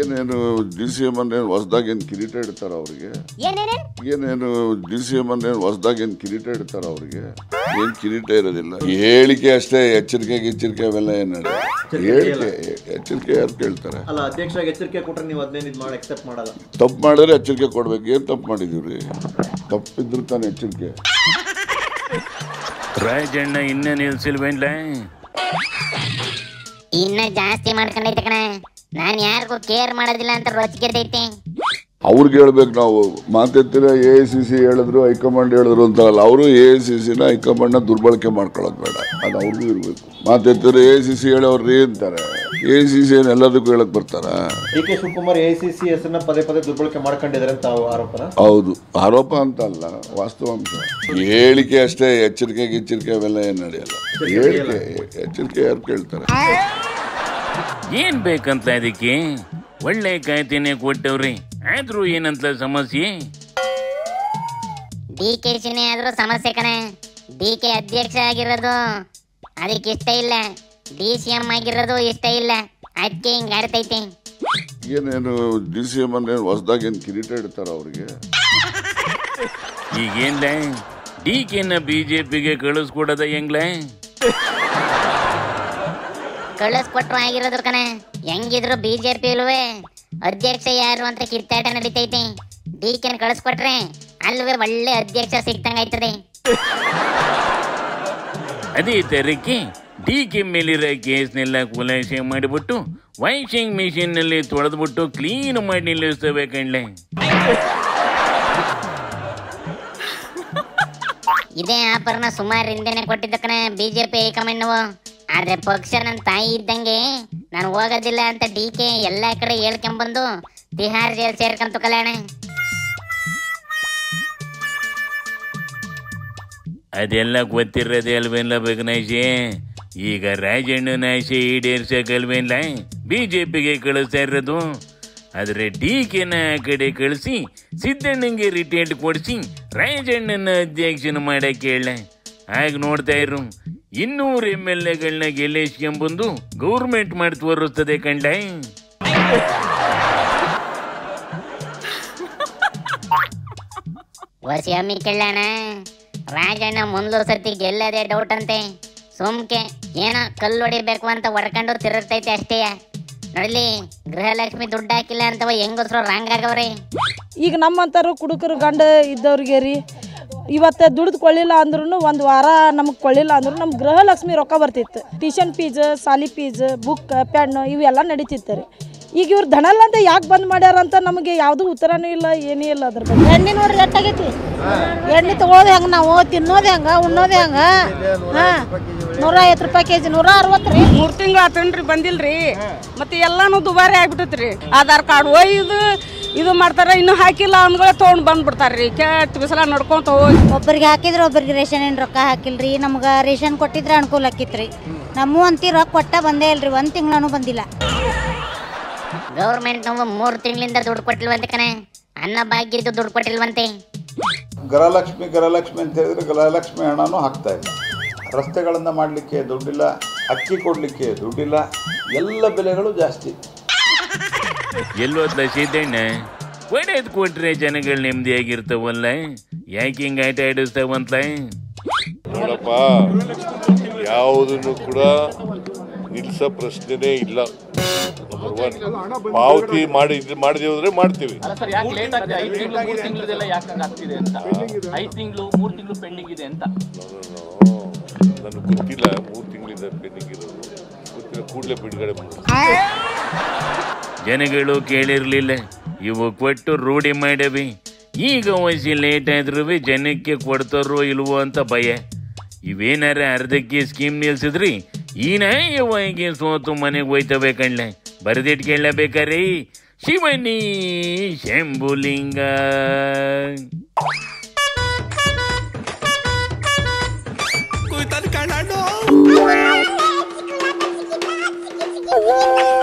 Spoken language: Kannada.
ಏನೇನು DCM ಅನ್ನೇನು ಹೊಸದಾಗಿ ಏನು ಕಿರೀಟ ಇಡ್ತಾರ ಅವ್ರಿಗೆ? ಏನೇನು DCM ಅನ್ನೇನು ಹೊಸದಾಗಿ ಏನು ಕಿರೀಟ ಇಡ್ತಾರ ಅವ್ರಿಗೆ? ಏನ್ ಕಿರೀಟ ಇರೋದಿಲ್ಲ, ಹೇಳಿಕೆ ಅಷ್ಟೇ. ಎಚ್ಚರಿಕೆ ಅವೆಲ್ಲ ಏನು ಹೇಳಿಕೆ ಎಚ್ಚರಿಕೆ ಯಾರು ಕೇಳ್ತಾರೆ? ಅಲ್ಲ, ಅಧ್ಯಕ್ಷರಾಗಿ ಎಚ್ಚರಿಕೆ ಕೊಟ್ರೆ ನೀವು ಅದನ್ನೇ ಇದು ಮಾಡಿ ಅಕ್ಸೆಪ್ಟ್ ಮಾಡಲ್ಲ. ತಪ್ಪು ಮಾಡಿದ್ರೆ ಎಚ್ಚರಿಕೆ ಕೊಡ್ಬೇಕು. ಏನು ತಪ್ಪು ಮಾಡಿದೀವ್ರಿ? ತಪ್ಪಿದ್ರು ತಾನೆ ಎಚ್ಚರಿಕೆ. ರಾಜಣ್ಣ ಇನ್ನ ನಿಲ್ಸಿಲ್ವೇನ್ಲ? ಇನ್ನ ಜಾಸ್ತಿ ಮಾಡ್ಕೊಂಡೈತೆ ಕಣ. ನಾನು ಯಾರಿಗೂ ಕೇರ್ ಮಾಡೋದಿಲ್ಲ ಅಂತ ರೊಚ್ಚಿಗೆದೈತೆ. ಅವ್ರಿಗೆ ಹೇಳ್ಬೇಕು ನಾವು. ಮಾತೆತ್ತಿರ AICC ಹೇಳಿದ್ರು, ಹೈಕಮಾಂಡ್ ಹೇಳಿದ್ರು ಅಂತಲ್ಲ. ಅವರು AICCನ ಹೈಕಮಾಂಡ್ನ ದುರ್ಬಳಕೆ ಮಾಡ್ಕೊಳ್ಳೋದು ಬೇಡ, ಅದು ಅವ್ರಿಗೂ ಇರಬೇಕು. ಮಾತೆತ್ತಿರ AICC ಹೇಳೋರ್ರಿ ಅಂತಾರೆ. AICC ಏನು ಎಲ್ಲದಕ್ಕೂ ಹೇಳಕ್ ಬರ್ತಾರ? DK ಶಿವಕುಮಾರ್ AICC ಹೆಸರನ್ನ ಪದೇ ದುರ್ಬಳಕೆ ಮಾಡ್ಕೊಂಡಿದ್ದಾರೆ ಅಂತ ಆರೋಪನ? ಹೌದು, ಆರೋಪ ಅಂತ ಅಲ್ಲ, ವಾಸ್ತವಾಂಶ. ಹೇಳಿಕೆ ಅಷ್ಟೇ. ಎಚ್ಚರಿಕೆ ಅವೆಲ್ಲ ಏನು ನಡೆಯಲ್ಲ. ಹೇಳಿಕೆ ಎಚ್ಚರಿಕೆ ಯಾರು ಕೇಳ್ತಾರೆ? ಏನ್ ಬೇಕಂತ ಅದಕ್ಕೆ? ಒಳ್ಳೆ ಕಾಯ್ತೇನೆ ಕೊಟ್ಟವ್ರಿ, ಆದ್ರೂ ಏನಂತ ಸಮಸ್ಯೆ? DKಶಿನೇ ಆದ್ರೂ ಸಮಸ್ಯೆ ಕಣ. DK ಅಧ್ಯಕ್ಷ ಆಗಿರೋದು ಅದಕ್ಕೆ ಇಷ್ಟ ಇಲ್ಲ, DCM ಆಗಿರೋದು ಇಷ್ಟ ಇಲ್ಲ. ಅದಕ್ಕೆ ಹಿಂಗ ಆಡ್ತೈತೆ. ಏನೇನು DCM ಅನ್ನೇನು ಹೊಸದಾಗಿ ಏನು ಕಿರೀಟ ಇಡ್ತಾರ ಅವ್ರಿಗೆ? ಈಗೇನ್ಲ DKನ BJPಗೆ ಕಳಿಸ್ಕೊಡೋದ ಹೆಂಗ್ಲ? ಕಳಿಸ್ಕೊಟ್ರು ಆಗಿರೋದ್ರ ಕಣ. ಹೆಂಗಿದ್ರು BJP ಇಲ್ವೇ ಅಧ್ಯಕ್ಷ ಯಾರು ಅಂತ ಕಿತ್ತಾಟ ನಡೀತೈತೆ. DKನ ಕಳಿಸ್ಕೊಟ್ರೆ ಅಲ್ವೇ ಒಳ್ಳೆ ಅಧ್ಯಕ್ಷ ಸಿಕ್ತಂಗ ಆಯ್ತದೆ. ಅದೇ ತರಕ್ಕೆ DK ಮೇಲಿರೋ ಕೇಸ್ನೆಲ್ಲ ಖುಲಾಸೆ ಮಾಡಿಬಿಟ್ಟು ವಾಷಿಂಗ್ ಮಿಷಿನ್ ನಲ್ಲಿ ತೊಳೆದ್ಬಿಟ್ಟು ಕ್ಲೀನ್ ಮಾಡಿ ನಿಲ್ಲಿಸ್ತವೆ ಕಣ್ಲೆ. ಇದೇ ಆಫರ್ನ ಸುಮಾರು ಹಿಂದೆನೆ ಕೊಟ್ಟಿದ್ದ ಕಣ BJP ಹೈಕಮಾಂಡ್. ಆದ್ರೆ ಪಕ್ಷ ನನ್ನ ತಾಯಿ ಇದ್ದಂಗೆ, ನಾನು ಹೋಗೋದಿಲ್ಲ ಅಂತ DK ಎಲ್ಲಾ ಕಡೆ ಹೇಳ್ಕೊಂಬಂದು ತಿಹಾರ್ ಜೈಲ್ ಸೇರ್ಕಂತು ಕಲ್ಯಾಣ. ಅದೆಲ್ಲ ಗೊತ್ತಿರೋದೇ ಅಲ್ವೇನ್ಲ ಬಗನಾಶೆ? ಈಗ ರಾಜಣ್ಣನ ಆಸೆ ಈಡೇರ್ಸಕ್ಕಲ್ವೇನ್ಲ BJPಗೆ ಕಳಿಸ್ತಾ ಇರೋದು? ಆದ್ರೆ DKನ ಆ ಕಡೆ ಕಳಿಸಿ ಸಿದ್ದಣ್ಣಂಗೆ ರಿಟೈರ್ಡ್ ಕೊಡಿಸಿ ರಾಜಣ್ಣನ ಅಧ್ಯಕ್ಷನ ಮಾಡಕ್ಕೆ ಹೇಳ. ಆಗ ನೋಡ್ತಾ ಇರು, 200 MLAಗಳನ್ನ ಗೆಲ್ಲಿಸ್ಕೊಂಬಂದು ಗೌರ್ಮೆಂಟ್ ಮಾಡಿ ತೋರಿಸ್ತದೆ ಕಂಡ. ವಸಿಯಮ್ಮಿ ಕೇಳೋಣ. ರಾಜಣ್ಣ ಮುಂದೂ ಸರ್ತಿ ಗೆಲ್ಲದೆ ಡೌಟ್ ಅಂತೆ. ಸುಮ್ಕೆ ಏನೋ ಕಲ್ಲು ಹೊಡಿಬೇಕು ಅಂತ ಹೊಡ್ಕೊಂಡು ತಿರುಗ್ತೈತೆ ಅಷ್ಟೇ. ನೋಡ್ಲಿ, ಗೃಹಲಕ್ಷ್ಮಿ ದುಡ್ಡು ಹಾಕಿಲ್ಲ ಅಂತವ ಹೆಂಗಸ್ರು ರಾಂಗ್ ಆಗವ್ರೆ. ಈಗ ನಮ್ಮಂತಾರು ಕುಡುಕರು ಗಂಡ ಇದ್ದವ್ರಿಗೆ ರೀ, ಇವತ್ತು ದುಡ್ದು ಕೊಳ್ಳಿಲ್ಲ ಅಂದ್ರೂ ಒಂದು ವಾರ ನಮಗೆ ಕೊಳ್ಳಿಲ್ಲ ಅಂದ್ರೂ ನಮ್ಗೆ ಗೃಹಲಕ್ಷ್ಮಿ ರೊಕ್ಕ ಬರ್ತಿತ್ತು. ಟ್ಯೂಷನ್ ಫೀಸ್, ಸಾಲಿ ಫೀಸ್, ಬುಕ್, ಪೆನ್ನು ಇವೆಲ್ಲ ನಡೀತಿತ್ತು ರೀ. ಈಗ ಇವ್ರು ಧನಲ್ಲ ಅಂತ ಯಾಕೆ ಬಂದ್ ಮಾಡ್ಯಾರ ಅಂತ ನಮಗೆ ಯಾವುದು ಉತ್ತರನೂ ಇಲ್ಲ, ಏನೇ ಇಲ್ಲ. ಅದ್ರ ಬಗ್ಗೆ ಎಣ್ಣೆ ನೋಡ್ರಿ ಎಷ್ಟಾಗೈತಿ. ಎಣ್ಣೆ ತಗೊಳೋದು ಹೆಂಗೆ, ನಾವು ತಿನ್ನೋದು ಹೆಂಗೆ, ಉಣ್ಣೋದು ಹೆಂಗೆ? ಹಾಂ, 150 ರೂಪಾಯಿ ಕೆಜಿ, 160 ರೀ. 3 ತಿಂಗಳು ಆತನ್ರಿ ಬಂದಿಲ್ರಿ. ಮತ್ತೆ ಎಲ್ಲಾನು ದುಬಾರಿ ಆಗ್ಬಿಟ್ಟೈತ್ರಿ. ಆಧಾರ್ ಕಾರ್ಡ್ ಒಯ್ದು ಇದು ಮಾಡ್ತಾರ, ಇನ್ನು ಹಾಕಿಲ್ಲ ಅಂದ್ಗಳೇ ತೊಗೊಂಡು ಬಂದ್ಬಿಡ್ತಾರ್ರಿ. ಕೆಟ್ಟ ಬಿಸಿಲ ನಡ್ಕೊಂತ ಹೋಗಿ ಒಬ್ಬರಿಗೆ ಹಾಕಿದ್ರೆ ಒಬ್ಬರಿಗೆ ರೇಷನ್ ಏನು ರೊಕ್ಕ ಹಾಕಿಲ್ರಿ. ನಮ್ಗೆ ರೇಷನ್ ಕೊಟ್ಟಿದ್ರೆ ಅನುಕೂಲ ಆಕಿತ್ರಿ. ನಮ್ಮ ಅಂತಿ ರೊಕ್ಕ ಕೊಟ್ಟ ಬಂದೇ ಇಲ್ರಿ, 1 ತಿಂಗಳೂ ಬಂದಿಲ್ಲ. ಗೌರ್ಮೆಂಟ್ ನಾವು 3 ತಿಂಗಳಿಂದ ದುಡ್ಡು ಕೊಟ್ಟಿಲ್ವಂತೆ ಕಣ. ಅನ್ನ ಭಾಗ್ಯದ್ದು ದುಡ್ಡು ಕೊಟ್ಟಿಲ್ವಂತೆ. ಗೃಹಲಕ್ಷ್ಮಿ ಅಂತ ಹೇಳಿದ್ರೆ ಗೃಹಲಕ್ಷ್ಮಿ ಹಣನೂ ಹಾಕ್ತಾ ಇಲ್ಲ. ರಸ್ತೆಗಳನ್ನು ಮಾಡಲಿಕ್ಕೆ ದುಡ್ಡಿಲ್ಲ, ಅಕ್ಕಿ ಕೊಡಲಿಕ್ಕೆ ದುಡ್ಡಿಲ್ಲ, ಎಲ್ಲ ಬೆಲೆಗಳು ಜಾಸ್ತಿ. ಎಲ್ಲೋದ್ಲ ಸಿದ್ದಣ್ಣ? ಒಳ್ಳೇದು ಕೊಟ್ರೆ ಜನಗಳು ನೆಮ್ಮದಿಯಾಗಿರ್ತಾವಲ್ಲ, ಯಾಕೆ ಹಿಂಗೆ ಆಟ ಆಡಿಸ್ತಾವಂತ? ನೋಡಪ್ಪ, ಯಾವುದನ್ನು ಕೂಡ ನಿಲ್ಸೋ ಪ್ರಶ್ನೆನೇ ಇಲ್ಲ. ಪಾವತಿ ಮಾಡಿದೀವಿ ಅಂದ್ರೆ ಮಾಡ್ತೀವಿ. ನನಗೆ ಗೊತ್ತಿಲ್ಲ 3 ತಿಂಗಳಿಂದ ಪೆಂಡಿಂಗ್ ಇರೋದು. ಗೊತ್ತಿಲ್ಲ, ಕೂಡಲೇ ಬಿಡುಗಡೆ ಮಾಡಿ. ಜನಗಳು ಕೇಳಿರ್ಲಿಲ್ಲ, ಇವು ಕೊಟ್ಟು ರೂಢಿ ಮಾಡವಿ. ಈಗ ವಯಸ್ಸಿ ಲೇಟ್ ಆದ್ರೂ ಜನಕ್ಕೆ ಕೊಡ್ತಾರೋ ಇಲ್ವೋ ಅಂತ ಭಯ. ಇವೇನಾರ ಅರ್ಧಕ್ಕೆ ಸ್ಕೀಮ್ ನಿಲ್ಸಿದ್ರಿ ಈ ನಾಯವಾಗಿ ಸೋತು ಮನೆಗೆ ಹೋಯ್ತವೆ ಕಣ್ಲೆ. ಬರೆದಿಟ್ಕೊಳ್ಳಬೇಕಾರೆ ಶಿವನಿ ಶಂಭುಲಿಂಗ. Oh